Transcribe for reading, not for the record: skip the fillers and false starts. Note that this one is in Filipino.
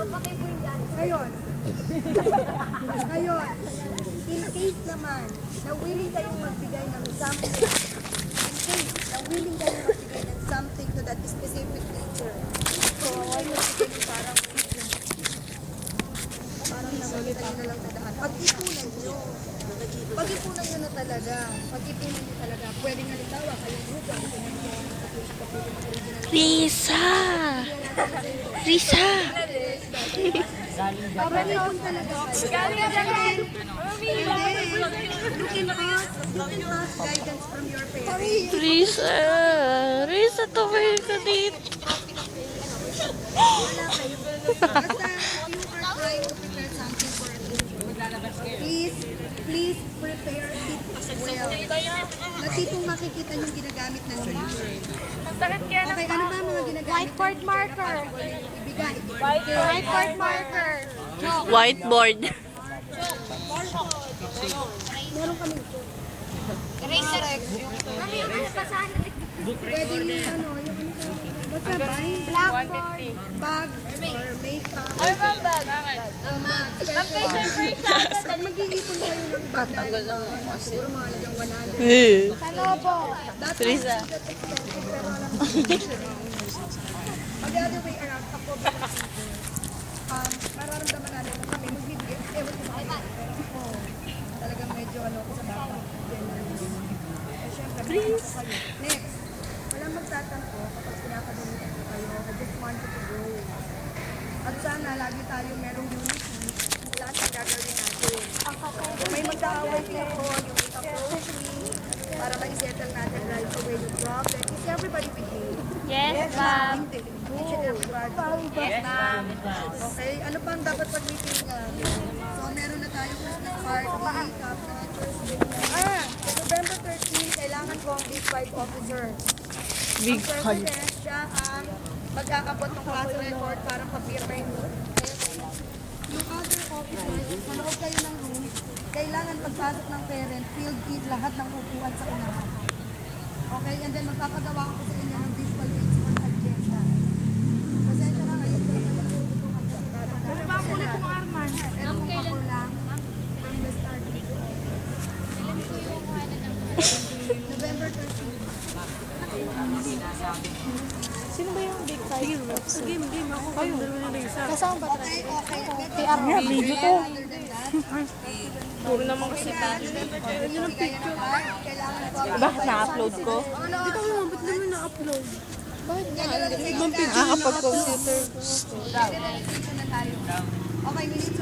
Ngayon, ngayon, in case naman na willing kayong magbigay ng something, to that specific teacher, so kayo magbigay ng parang nakakita nyo na lang sa daan. Pag-ipunan nyo. Pag-ipunan nyo na talaga. Pag-ipunan nyo talaga. Pwede nga nitawa kayong grupo. Risa! Risa! Pag-ipun talaga kayo. You can ask guidance from your parents. Risa! Risa, tumay ka dito. Wala kayo. Basta you are trying to prepare something for a teacher. Please prepare it well. Natitong makikita yung ginagamit ng teacher. Okay, ano ba ang mga ginagamit? Whiteboard marker. Ibigay. Whiteboard marker. Whiteboard. Meron kami. Eraser. Ano yung basahan natin? Pwede yung ano, basta ba? Blackboard. Bag or makeup. bag. Pag mag-iipon kayo ng bag na siguro mga halagang 100. Sanobo. Risa. Pero alam mo, pag the other way around, ako mararamdaman natin na kami magbibigay. Ewan ko ba? Talagang medyo ano ko sa bata. Please. Next. Walang magtatanto kapag pinapagalitan ko kayo. I just want you to grow. At sana lagi tayo merong unity kung lahat ang gagawin natin. Kung may mag-aaway kayo, you will approach me para ma-settle natin right away yung problem. Is everybody with you? Yes, ma'am. Hindi. Each and everybody. Yes, ma'am. Okay, ano pa ang dapat pag-meetingan? So, meron na tayo Christmas party, Teachers Day. November 13, kailangan ko ang Big 5 officer. Big Ang president, siya ang magkakabot ng class record para papirma yung other officers, sa loob kayo ng room, kailangan pagpasok ng parent, field kit lahat ng upuan sa unahan. Okay, and then magpapagawa ko sa inyo ng visual aids for agenda. Pasensya na ngayon ko lang nagtututukan sa inyo. Pero ba kulit mo, Arman? Pero kung ako lang, from the start. November 13. Sino ba yung big five? Game ako. Kayo. Kasama ba? Okay. Kay Arman. Video to. Puro naman kasi tayo. Bakit na-upload ko? Dito ko naman, ba't naman na-upload? Nakakapag-computer. Okay, we need to